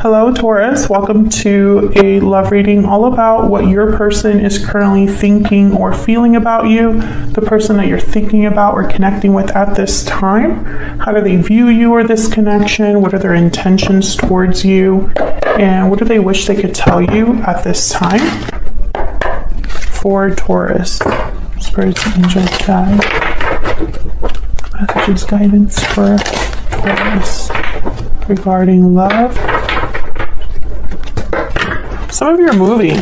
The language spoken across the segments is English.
Hello, Taurus. Welcome to a love reading all about what your person is currently thinking or feeling about you, the person that you're thinking about or connecting with at this time. How do they view you or this connection? What are their intentions towards you? And what do they wish they could tell you at this time? For Taurus. Spirits, angels, guide. Messages, guidance for Taurus regarding love. Some of you are moving,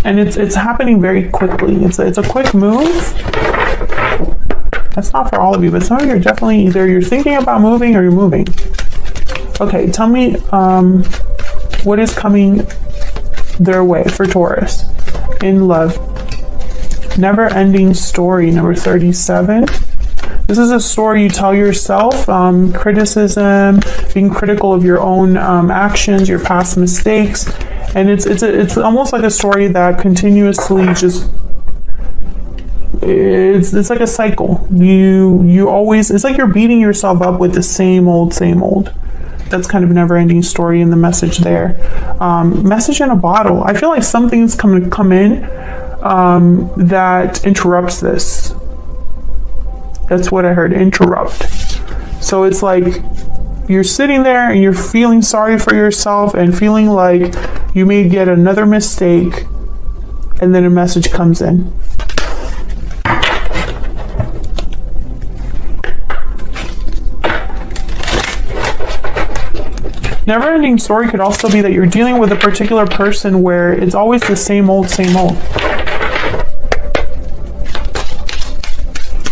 and it's happening very quickly. It's a quick move. That's not for all of you, but some of you are definitely either you're thinking about moving or you're moving. Okay, tell me what is coming their way for Taurus in love. Never-ending story, number 37. This is a story you tell yourself, criticism, being critical of your own actions, your past mistakes, and it's almost like a story that continuously just it's like a cycle. You always, it's like you're beating yourself up with the same old. That's kind of a never-ending story in the message there. Message in a bottle. I feel like something's going to come in that interrupts this. That's what I heard, interrupt. So it's like you're sitting there and you're feeling sorry for yourself and feeling like you may get another mistake, and then a message comes in. Never-ending story could also be that you're dealing with a particular person where it's always the same old.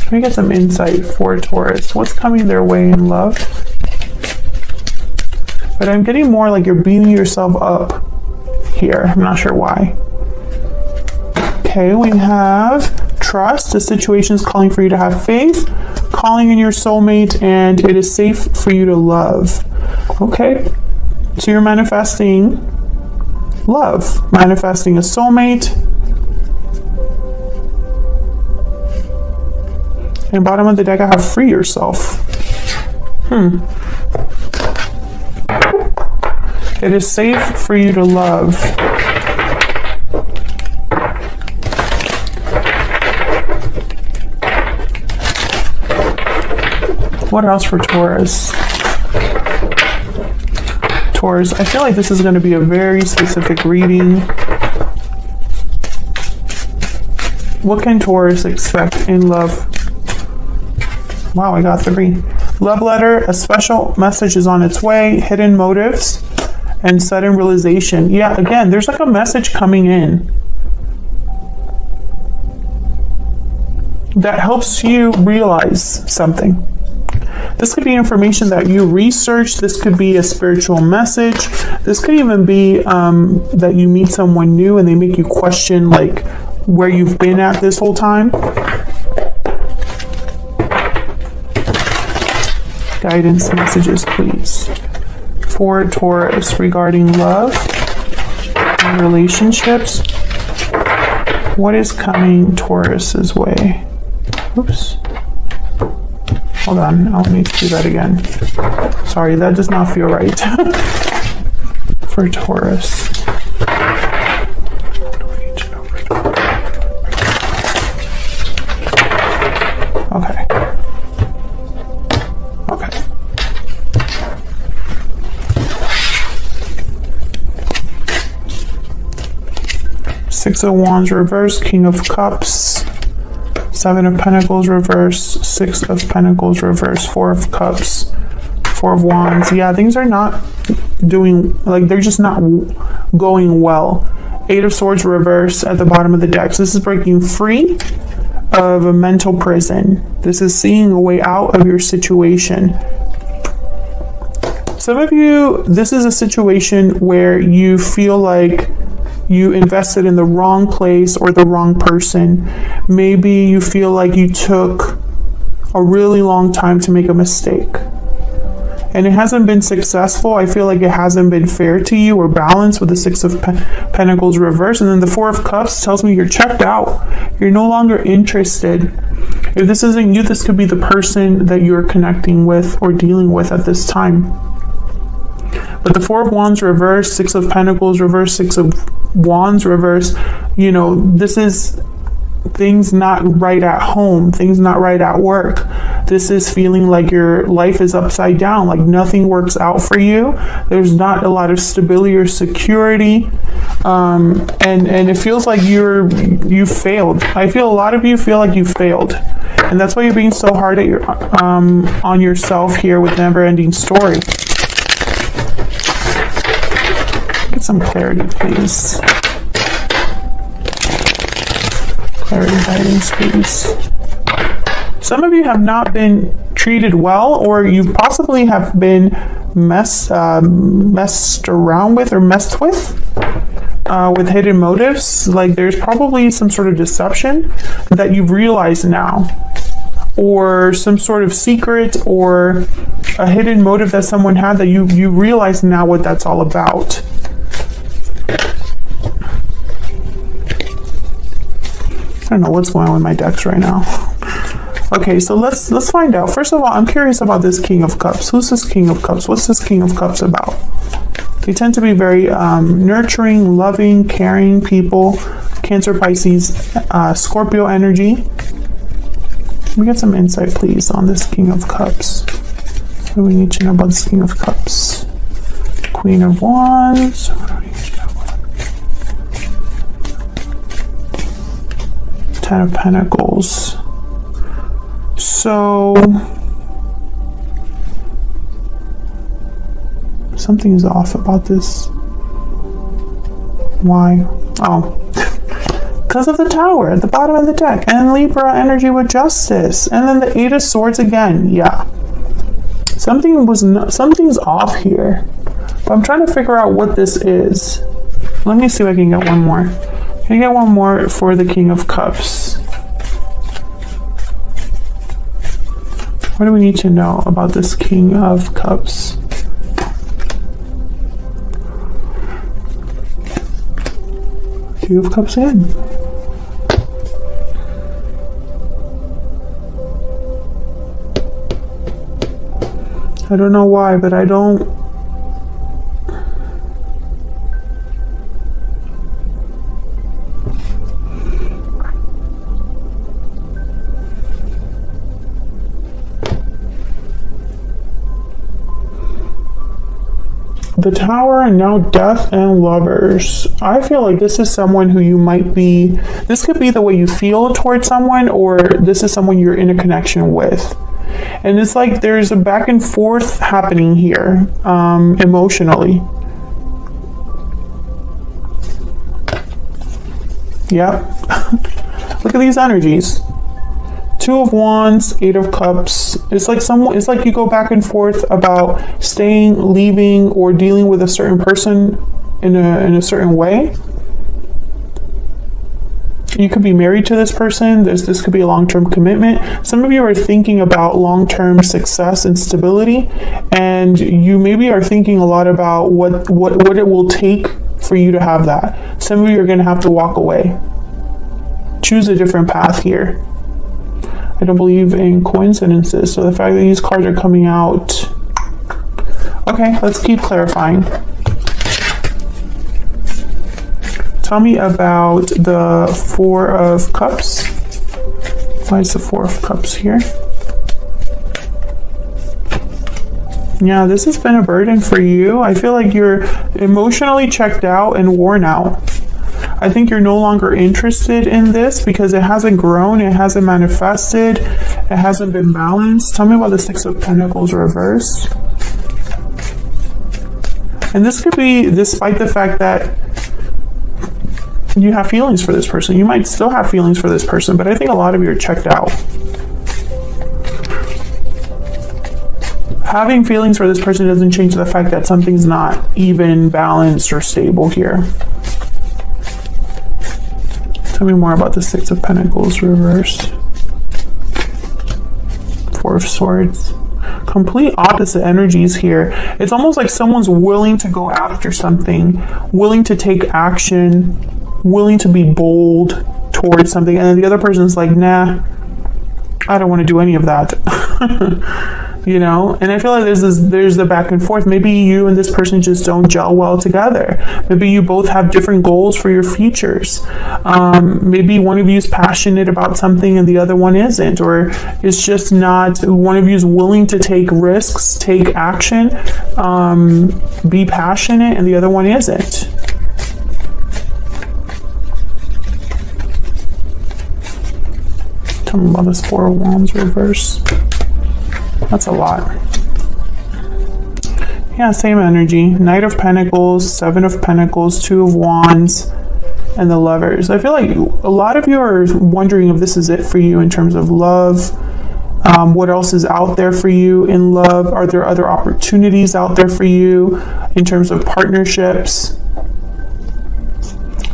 Let me get some insight for Taurus. What's coming their way in love? But I'm getting more like you're beating yourself up here. I'm not sure why. Okay, we have trust. The situation is calling for you to have faith, calling in your soulmate, and it is safe for you to love. Okay, so you're manifesting love, manifesting a soulmate. And bottom of the deck, I have free yourself. It is safe for you to love. What else for Taurus? Taurus, I feel like this is going to be a very specific reading. What can Taurus expect in love? Wow, I got 3. Love letter, a special message is on its way, hidden motives, and sudden realization. Yeah, again, there's like a message coming in that helps you realize something. This could be information that you researched. This could be a spiritual message. This could even be that you meet someone new and they make you question like where you've been at this whole time. Guidance messages, please, for Taurus regarding love and relationships. What is coming Taurus's way? Oops. Hold on, I'll need to do that again. Sorry, that does not feel right. For Taurus. Okay. Six of Wands reverse, King of Cups, 7 of Pentacles reverse, 6 of Pentacles reverse, 4 of Cups, 4 of Wands. Yeah, things are not doing, like they're just not going well. 8 of Swords reverse at the bottom of the deck. So this is breaking free of a mental prison. This is seeing a way out of your situation. Some of you, this is a situation where you feel like you invested in the wrong place or the wrong person. Maybe you feel like you took a really long time to make a mistake and it hasn't been successful. I feel like it hasn't been fair to you or balanced with the 6 of Pentacles reverse. And then the 4 of Cups tells me you're checked out. You're no longer interested. If this isn't you, this could be the person that you're connecting with or dealing with at this time. But the Four of Wands reverse, Six of Pentacles reverse, Six of Wands reverse, you know, this is things not right at home, things not right at work. This is feeling like your life is upside down, like nothing works out for you. There's not a lot of stability or security. And it feels like you failed. I feel a lot of you feel like you failed. And that's why you're being so hard at your on yourself here with Never Ending Story. Get some clarity, please. Clarity, guidance, please. Some of you have not been treated well, or you possibly have been messed around with or messed with hidden motives. Like there's probably some sort of deception that you've realized now, or some sort of secret or a hidden motive that someone had that you realize now what that's all about. I don't know what's going on with my decks right now. Okay, so let's find out. First of all, I'm curious about this King of Cups. Who's this King of Cups? What's this King of Cups about? They tend to be very nurturing, loving, caring people. Cancer, Pisces, Scorpio energy. Let me get some insight, please, on this King of Cups. What do we need to know about this King of Cups? Queen of Wands. What do we need to know about? Ten of Pentacles. So something's off about this. Why? Oh, because of the Tower at the bottom of the deck, and Libra energy with Justice, and then the Eight of Swords again. Yeah, something's off here, but I'm trying to figure out what this is. Let me see if I can get one more. Can I get one more for the King of Cups? What do we need to know about this King of Cups? King of Cups in. I don't know why, but I don't... The Tower, and now Death and Lovers. I feel like this is someone who you might be... This could be the way you feel towards someone, or this is someone you're in a connection with. And it's like there's a back and forth happening here, emotionally. Yep. Look at these energies. Two of Wands, Eight of Cups. It's like you go back and forth about staying, leaving, or dealing with a certain person in a certain way. You could be married to this person. This could be a long-term commitment. Some of you are thinking about long-term success and stability, and you maybe are thinking a lot about what it will take for you to have that. Some of you are going to have to walk away. Choose a different path here. I don't believe in coincidences, so the fact that these cards are coming out... Okay, let's keep clarifying. Tell me about the Four of Cups. Why is the Four of Cups here? Yeah, this has been a burden for you. I feel like you're emotionally checked out and worn out. I think you're no longer interested in this because it hasn't grown, it hasn't manifested, it hasn't been balanced. Tell me about the Six of Pentacles reverse. And this could be despite the fact that you have feelings for this person. You might still have feelings for this person, but I think a lot of you are checked out. Having feelings for this person doesn't change the fact that something's not even balanced or stable here. Tell me more about the Six of Pentacles reversed. Four of Swords. Complete opposite energies here. It's almost like someone's willing to go after something, willing to take action, willing to be bold towards something, and then the other person's like, nah, I don't want to do any of that. You know, and I feel like there's the back and forth. Maybe you and this person just don't gel well together. Maybe you both have different goals for your futures. Maybe one of you is passionate about something and the other one isn't, or it's just not, one of you is willing to take risks, take action, be passionate, and the other one isn't. Tell me about this Four of Wands reverse. That's a lot. Yeah, same energy. Knight of Pentacles, Seven of Pentacles, Two of Wands, and the Lovers. I feel like a lot of you are wondering if this is it for you in terms of love. What else is out there for you in love? Are there other opportunities out there for you in terms of partnerships?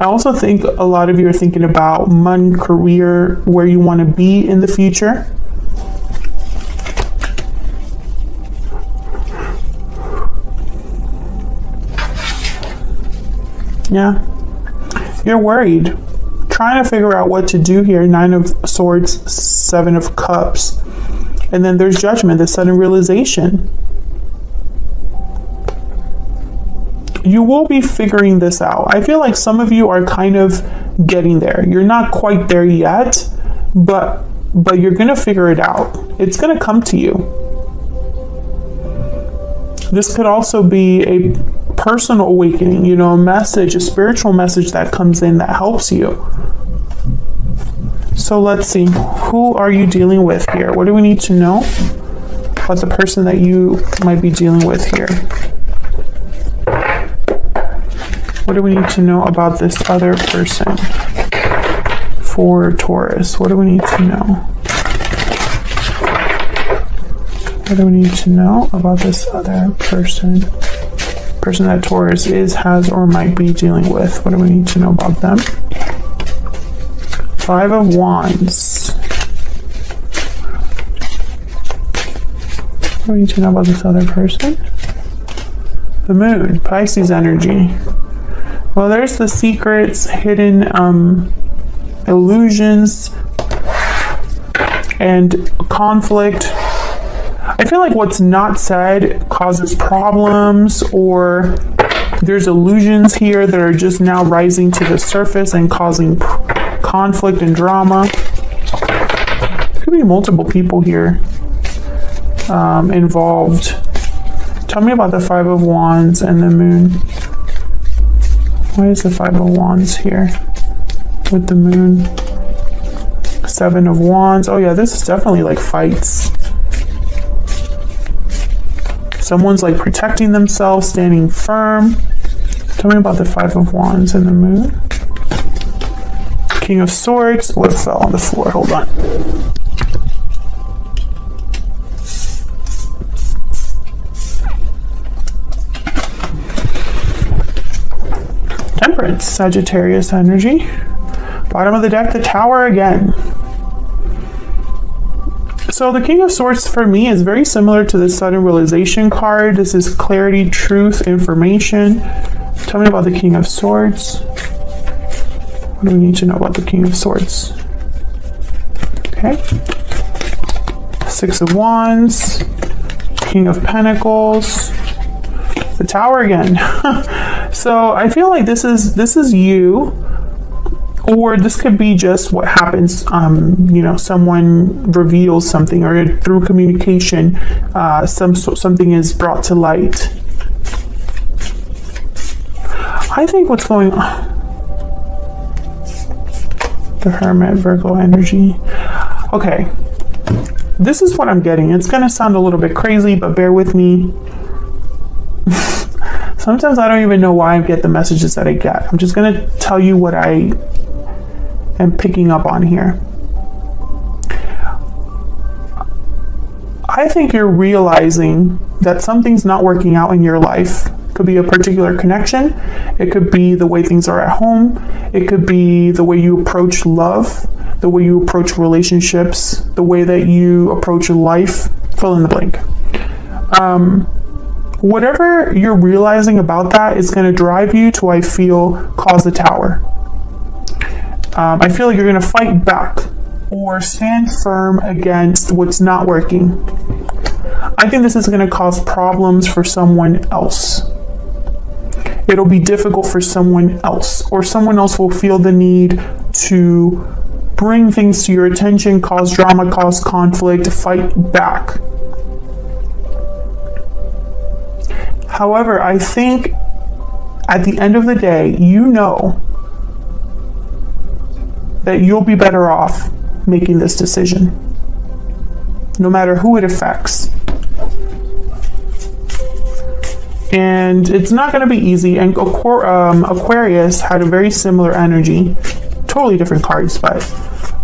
I also think a lot of you are thinking about money, career, where you want to be in the future. Yeah, you're worried, trying to figure out what to do here. Nine of Swords, Seven of Cups, and then there's Judgment, the sudden realization. You will be figuring this out. I feel like some of you are kind of getting there. You're not quite there yet, but you're gonna figure it out. It's gonna come to you. This could also be a personal awakening, you know, a message, a spiritual message that comes in that helps you. So let's see, who are you dealing with here? What do we need to know about the person that you might be dealing with here? What do we need to know about this other person for Taurus? What do we need to know? What do we need to know about this other person? Person that Taurus is, has, or might be dealing with. What do we need to know about them? Five of Wands. What do we need to know about this other person? The Moon, Pisces energy. Well, there's the secrets, hidden illusions, and conflict. I feel like what's not said causes problems, or there's illusions here that are just now rising to the surface and causing conflict and drama. There could be multiple people here involved. Tell me about the Five of Wands and the Moon. Why is the Five of Wands here with the Moon? Seven of Wands. Oh yeah, this is definitely like fights. Someone's like protecting themselves, standing firm. Tell me about the Five of Wands and the Moon. King of Swords. What fell on the floor? Hold on. Temperance, Sagittarius energy. Bottom of the deck, the Tower again. So the King of Swords for me is very similar to the Sudden Realization card. This is clarity, truth, information. Tell me about the King of Swords. What do we need to know about the King of Swords? Okay. Six of Wands. King of Pentacles. The Tower again. So I feel like this is you, or this could be just what happens. You know, someone reveals something, or through communication, something is brought to light. I think what's going on. The Hermit, Virgo energy. Okay, this is what I'm getting. It's gonna sound a little bit crazy, but bear with me. Sometimes I don't even know why I get the messages that I get. I'm just going to tell you what I am picking up on here. I think you're realizing that something's not working out in your life. It could be a particular connection. It could be the way things are at home. It could be the way you approach love, the way you approach relationships, the way that you approach life. Fill in the blank. Whatever you're realizing about that is going to drive you to, I feel, cause the Tower. I feel like you're going to fight back or stand firm against what's not working. I think this is going to cause problems for someone else. It'll be difficult for someone else, or someone else will feel the need to bring things to your attention, cause drama, cause conflict, fight back. However, I think at the end of the day, you know that you'll be better off making this decision, no matter who it affects. And it's not going to be easy. And Aquarius had a very similar energy, totally different cards, but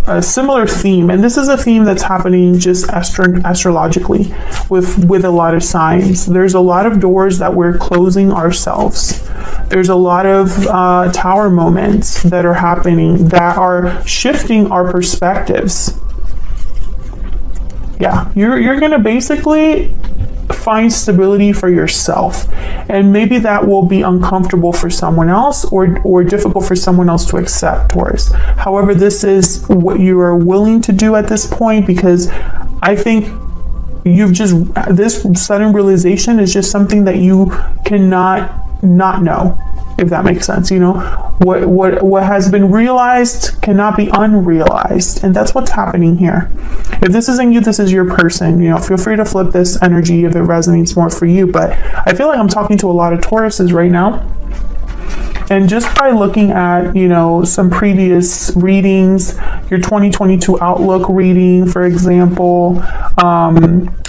a similar theme. And this is a theme that's happening just astrologically with a lot of signs. There's a lot of doors that we're closing ourselves. There's a lot of tower moments that are happening that are shifting our perspectives. Yeah, you're going to basically find stability for yourself, and maybe that will be uncomfortable for someone else or difficult for someone else to accept, Taurus. However, this is what you are willing to do at this point, because I think this sudden realization is just something that you cannot not know, if that makes sense. You know, what has been realized cannot be unrealized, and that's what's happening here. If this isn't you, this is your person. You know, feel free to flip this energy if it resonates more for you. But I feel like I'm talking to a lot of Tauruses right now. And just by looking at, you know, some previous readings, your 2022 outlook reading, for example,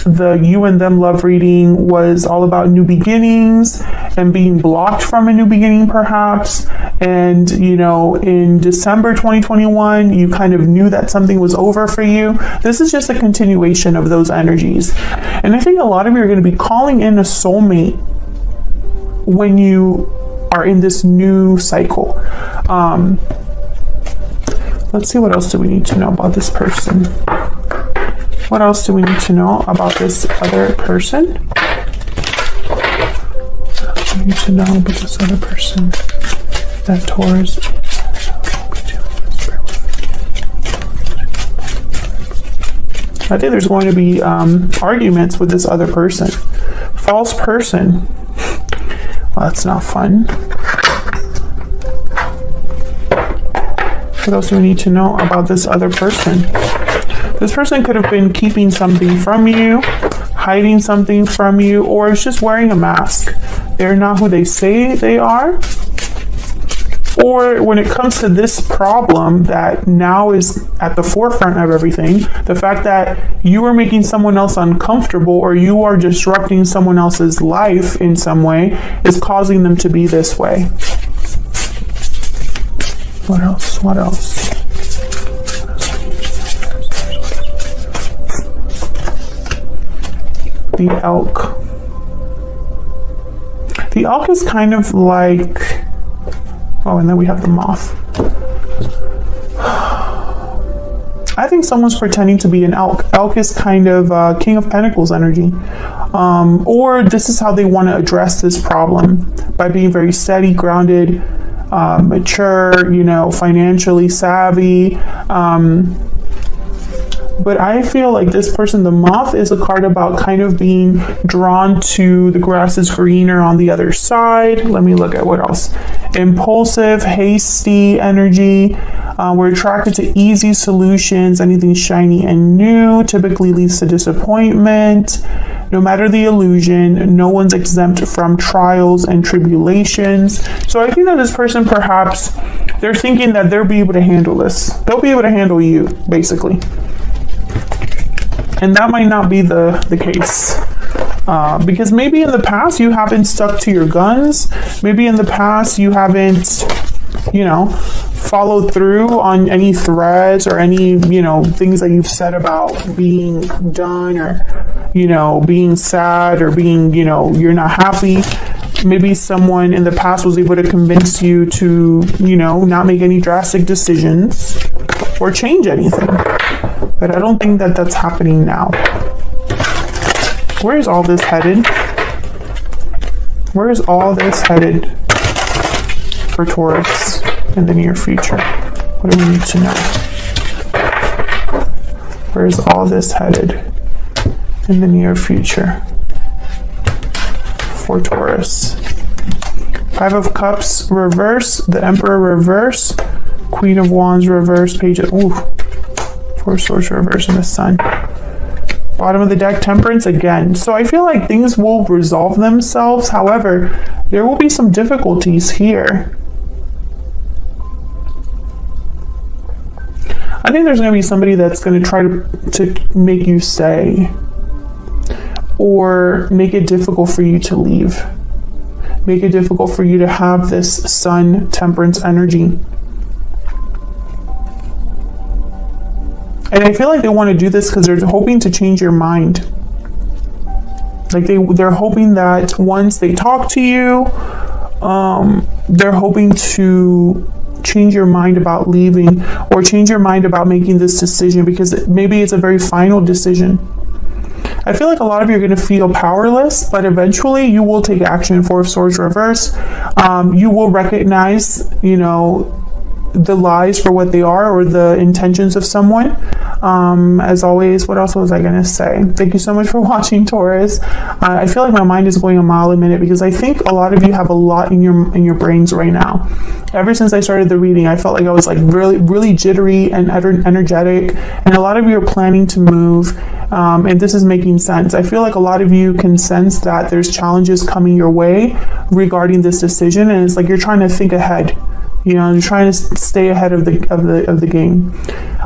the You and Them love reading was all about new beginnings and being blocked from a new beginning, perhaps. And, you know, in December 2021, you kind of knew that something was over for you. This is just a continuation of those energies. And I think a lot of you are going to be calling in a soulmate when you are in this new cycle. Let's see, what else do we need to know about this person? What else do we need to know about this other person? We need to know about this other person that Taurus. I think there's going to be arguments with this other person. False person. Well, that's not fun. What else do we need to know about this other person? This person could have been keeping something from you, hiding something from you, or is just wearing a mask. They're not who they say they are. Or when it comes to this problem that now is at the forefront of everything, the fact that you are making someone else uncomfortable or you are disrupting someone else's life in some way is causing them to be this way. What else? What else? The elk. The elk is kind of like... Oh, and then we have the moth. I think someone's pretending to be an elk. Elk is kind of King of Pentacles energy. Or this is how they want to address this problem, by being very steady, grounded, mature, you know, financially savvy. But I feel like this person, the moth, is a card about kind of being drawn to the grass is greener on the other side. Let me look at what else. Impulsive, hasty energy. We're attracted to easy solutions. Anything shiny and new typically leads to disappointment. No matter the illusion, no one's exempt from trials and tribulations. So I think that this person, perhaps, they're thinking that they'll be able to handle this. They'll be able to handle you, basically. And that might not be the case. Because maybe in the past you haven't stuck to your guns. Maybe in the past you haven't, you know, followed through on any threads or any, you know, things that you've said about being done, or, you know, being sad, or being, you know, you're not happy. Maybe someone in the past was able to convince you to, you know, not make any drastic decisions or change anything. But I don't think that that's happening now. Where is all this headed? Where is all this headed for Taurus in the near future? What do we need to know? Where is all this headed in the near future for Taurus? Five of Cups reverse, the Emperor reverse, Queen of Wands reverse, Page of, Four of Swords reverse, and the Sun. Bottom of the deck, Temperance again. So I feel like things will resolve themselves. However, there will be some difficulties here. I think there's going to be somebody that's going to try to make you stay, or make it difficult for you to leave. Make it difficult for you to have this Sun Temperance energy. And I feel like they want to do this because they're hoping to change your mind. Like they're hoping that once they talk to you, they're hoping to change your mind about leaving, or change your mind about making this decision, because maybe it's a very final decision. I feel like a lot of you are going to feel powerless, but eventually you will take action. Four of Swords reverse. You will recognize, the lies for what they are, or the intentions of someone. As always, what else was I going to say? Thank you so much for watching, Taurus. I feel like my mind is going a mile a minute, because I think a lot of you have a lot in your brains right now. Ever since I started the reading, I felt like I was like really jittery and energetic, and a lot of you are planning to move, and this is making sense. I feel like a lot of you can sense that there's challenges coming your way regarding this decision, and it's like you're trying to think ahead. You're trying to stay ahead of the game.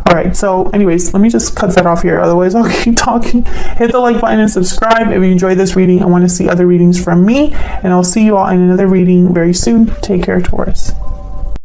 All right, so anyways, let me just cut that off here. Otherwise, I'll keep talking. Hit the like button and subscribe if you enjoyed this reading and want to see other readings from me. And I'll see you all in another reading very soon. Take care, Taurus.